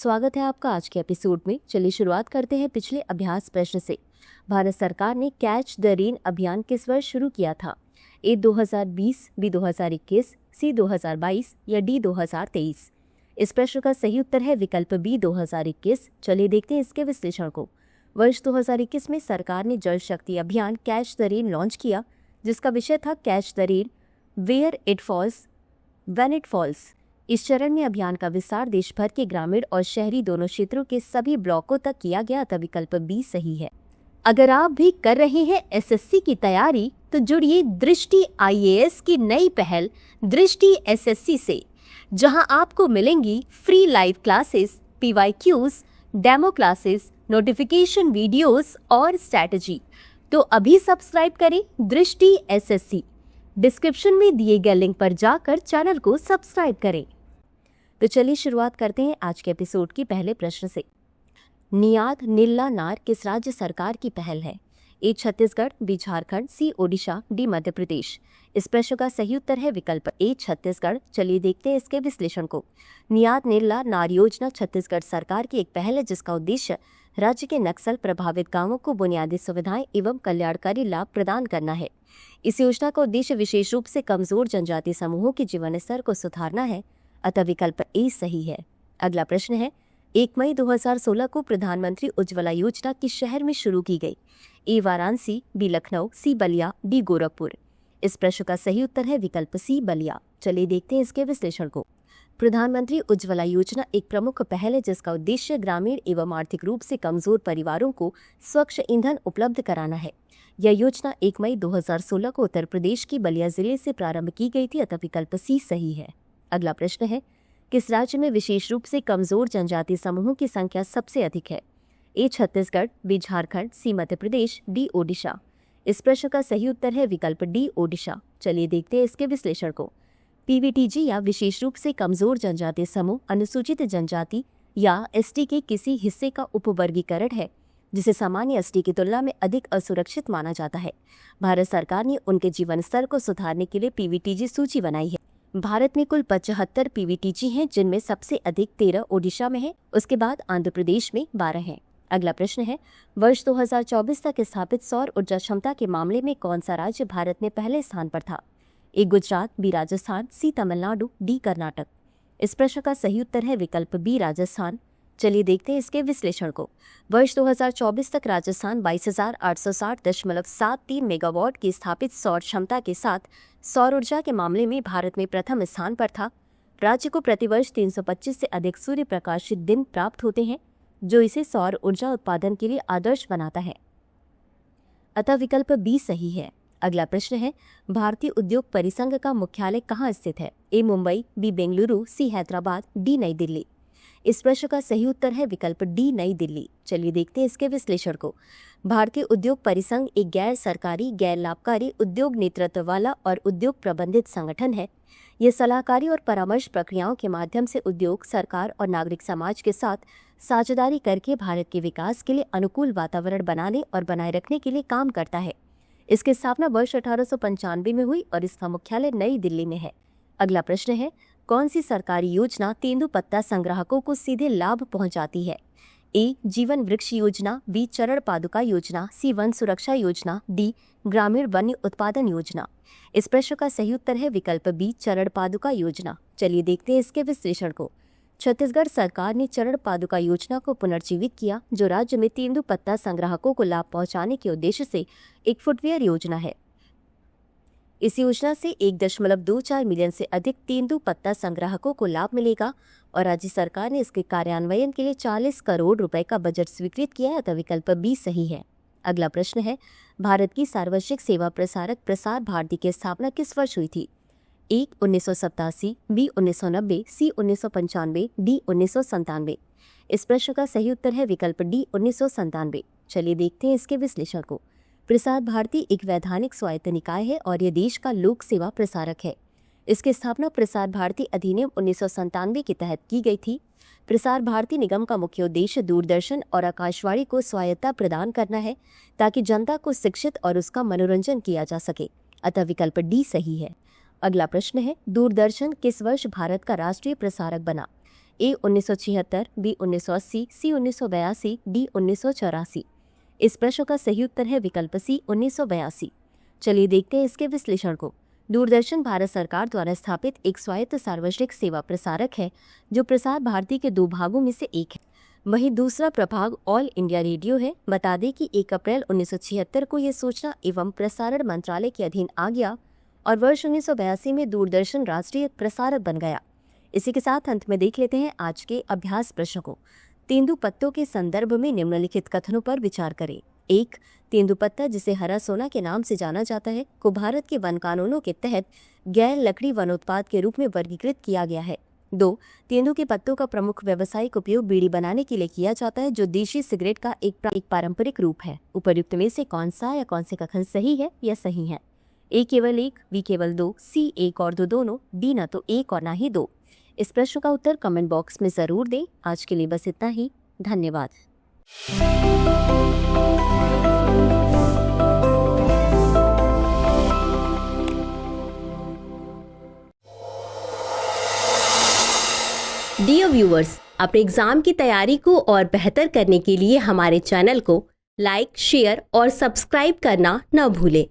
स्वागत है आपका आज के एपिसोड में। चलिए शुरुआत करते हैं पिछले अभ्यास प्रश्न से। भारत सरकार ने कैच द रेन अभियान किस वर्ष शुरू किया था? ए 2020, बी 2021, सी 2022 या डी 2023? इस प्रश्न का सही उत्तर है विकल्प बी 2021। चलिए देखते हैं इसके विश्लेषण को। वर्ष 2021 में सरकार ने जल शक्ति अभियान कैच द रेन लॉन्च किया, जिसका विषय था catch the rain where it falls when it falls. इस चरण में अभियान का विस्तार देश भर के ग्रामीण और शहरी दोनों क्षेत्रों के सभी ब्लॉकों तक किया गया, तब विकल्प बी सही है। अगर आप भी कर रहे हैं एसएससी की तैयारी तो जुड़िए दृष्टि आईएएस की नई पहल दृष्टि एसएससी से, जहां आपको मिलेंगी free live classes, PYQs, demo classes, notification videos और स्ट्रैटेजी। तो अभी सब्सक्राइब करें दृष्टि एसएससी। डिस्क्रिप्शन में दिए गए लिंक पर जाकर चैनल को सब्सक्राइब करें। तो चलिए शुरुआत करते हैं आज के एपिसोड की पहले प्रश्न से। नियाद नीला नार किस राज्य सरकार की पहल है? ए छत्तीसगढ़, बी झारखंड, सी ओडिशा, डी मध्य प्रदेश। इस प्रश्न का सही उत्तर है विकल्प ए छत्तीसगढ़। चलिए देखते हैं इसके विश्लेषण को। नियाद नीला नार योजना छत्तीसगढ़ सरकार की एक पहल है, जिसका उद्देश्य राज्य के नक्सल प्रभावित गांवों को बुनियादी सुविधाएं एवं कल्याणकारी लाभ प्रदान करना है। इस योजना का उद्देश्य विशेष रूप से कमजोर जनजाति समूहों के जीवन स्तर को सुधारना है, अतः विकल्प ए सही है। अगला प्रश्न है, 1 मई 2016 को प्रधानमंत्री उज्ज्वला योजना किस शहर में शुरू की गई? ए वाराणसी, बी लखनऊ, सी बलिया, डी गोरखपुर। इस प्रश्न का सही उत्तर है विकल्प सी बलिया। चलिए देखते हैं इसके विश्लेषण को। प्रधानमंत्री उज्ज्वला योजना एक प्रमुख पहल है, जिसका उद्देश्य ग्रामीण एवं आर्थिक रूप से कमजोर परिवारों को स्वच्छ ईंधन उपलब्ध कराना है। यह योजना 1 मई 2016 को उत्तर प्रदेश की बलिया जिले से प्रारंभ की गई थी, अतः विकल्प सी सही है। अगला प्रश्न है, किस राज्य में विशेष रूप से कमजोर जनजाति समूहों की संख्या सबसे अधिक है? ए छत्तीसगढ़, बी झारखंड, सी मध्य प्रदेश, डी ओडिशा। इस प्रश्न का सही उत्तर है विकल्प डी ओडिशा। चलिए देखते हैं इसके विश्लेषण को। पीवीटीजी या विशेष रूप से कमजोर जनजाति समूह अनुसूचित जनजाति या एसटी के किसी हिस्से का उपवर्गीकरण है, जिसे सामान्य एसटी की तुलना में अधिक असुरक्षित माना जाता है। भारत सरकार ने उनके जीवन स्तर को सुधारने के लिए पीवीटीजी सूची बनाई है। भारत में कुल 75 पीवीटीजी हैं, जिनमें सबसे अधिक 13 ओडिशा में है, उसके बाद आंध्र प्रदेश में 12 हैं। अगला प्रश्न है, वर्ष 2024 तक स्थापित सौर ऊर्जा क्षमता के मामले में कौन सा राज्य भारत में पहले स्थान पर था? ए गुजरात, बी राजस्थान, सी तमिलनाडु, डी कर्नाटक। इस प्रश्न का सही उत्तर है विकल्प बी राजस्थान। चलिए देखते हैं इसके विश्लेषण को। वर्ष 2024 तक राजस्थान 22,860.73 मेगावाट की स्थापित सौर क्षमता के साथ सौर ऊर्जा के मामले में भारत में प्रथम स्थान पर था। राज्य को प्रतिवर्ष 325 से अधिक सूर्य प्रकाशित दिन प्राप्त होते हैं, जो इसे सौर ऊर्जा उत्पादन के लिए आदर्श बनाता है, अतः विकल्प बी सही है। अगला प्रश्न है, भारतीय उद्योग परिसंघ का मुख्यालय कहाँ स्थित है? ए मुंबई, बी बेंगलुरु, सी हैदराबाद, डी नई दिल्ली। इस प्रश्न का सही उत्तर है विकल्प डी नई दिल्ली। चलिए देखते हैं इसके विश्लेषण को। भारतीय उद्योग परिसंघ एक गैर सरकारी, गैर लाभकारी, उद्योग नेतृत्व वाला और उद्योग प्रबंधित संगठन है। यह सलाहकारी और परामर्श प्रक्रियाओं के माध्यम से उद्योग, सरकार और नागरिक समाज के साथ साझेदारी करके भारत के विकास के लिए अनुकूल वातावरण बनाने और बनाए रखने के लिए काम करता है। इसकी स्थापना वर्ष 1895 में हुई और इसका मुख्यालय नई दिल्ली में है। अगला प्रश्न है, कौन सी सरकारी योजना तेंदुपत्ता संग्राहकों को सीधे लाभ पहुंचाती है? ए जीवन वृक्ष योजना, बी चरण पादुका योजना, सी वन सुरक्षा योजना, डी ग्रामीण वन्य उत्पादन योजना। इस प्रश्न का सही उत्तर है विकल्प बी चरण पादुका योजना। चलिए देखते हैं इसके विश्लेषण को। छत्तीसगढ़ सरकार ने चरण पादुका योजना को पुनर्जीवित किया, जो राज्य में तेंदुपत्ता संग्राहकों को लाभ पहुंचाने के उद्देश्य से एक फुटवेयर योजना है। इस योजना से 1.24 मिलियन से अधिक तेंदुपत्ता संग्राहकों को लाभ मिलेगा और राज्य सरकार ने इसके कार्यान्वयन के लिए 40 करोड़ रुपए का बजट स्वीकृत किया है, अतः विकल्प बी सही है। अगला प्रश्न है, भारत की सार्वजनिक सेवा प्रसारक प्रसार भारती की स्थापना किस वर्ष हुई थी? ए 1987, बी 1990, सी 1995, डी 1997। इस प्रश्न का सही उत्तर है विकल्प डी 1997। चलिए देखते हैं इसके विश्लेषण को। प्रसार भारती एक वैधानिक स्वायत्त निकाय है और यह देश का लोक सेवा प्रसारक है। इसकी स्थापना प्रसार भारती अधिनियम 1997 के तहत की गई थी। प्रसार भारती निगम का मुख्य उद्देश्य दूरदर्शन और आकाशवाणी को स्वायत्तता प्रदान करना है, ताकि जनता को शिक्षित और उसका मनोरंजन किया जा सके, अतः विकल्प डी सही है। अगला प्रश्न है, दूरदर्शन किस वर्ष भारत का राष्ट्रीय प्रसारक बना? ए 1976, बी 1980, सी 1982, डी 1984। इस प्रश्न का सही उत्तर है विकल्प सी 1982। चलिए देखते हैं इसके विश्लेषण को। दूरदर्शन भारत सरकार द्वारा स्थापित एक स्वायत्त सार्वजनिक सेवा प्रसारक है जो प्रसार भारती के 2 भागों में से एक है। वहीं दूसरा प्रभाग ऑल इंडिया रेडियो है। बता दें कि 1 अप्रैल 1976 को यह सूचना एवं प्रसारण मंत्रालय के अधीन आ गया और वर्ष 1982 में दूरदर्शन राष्ट्रीय प्रसारक बन गया। इसी के साथ अंत में देख लेते हैं आज के अभ्यास प्रश्न को। तेंदुपत्तों के संदर्भ में निम्नलिखित कथनों पर विचार करें। 1. तेंदुपत्ता, जिसे हरा सोना के नाम से जाना जाता है, को भारत के वन कानूनों के तहत गैर लकड़ी वन उत्पाद के रूप में वर्गीकृत किया गया है। 2. तेंदु के पत्तों का प्रमुख व्यावसायिक उपयोग बीड़ी बनाने के लिए किया जाता है, जो देशी सिगरेट का एक पारंपरिक रूप है। उपर्युक्त में से कौन सा या कौन से कथन सही है या सही है? ए केवल 1, बी केवल 2, सी 1 और 2 दोनों, डी न तो 1 और न ही 2। इस प्रश्न का उत्तर कमेंट बॉक्स में जरूर दें। आज के लिए बस इतना ही। धन्यवाद। डियर व्यूअर्स, अपने एग्जाम की तैयारी को और बेहतर करने के लिए हमारे चैनल को लाइक, शेयर और सब्सक्राइब करना न भूलें।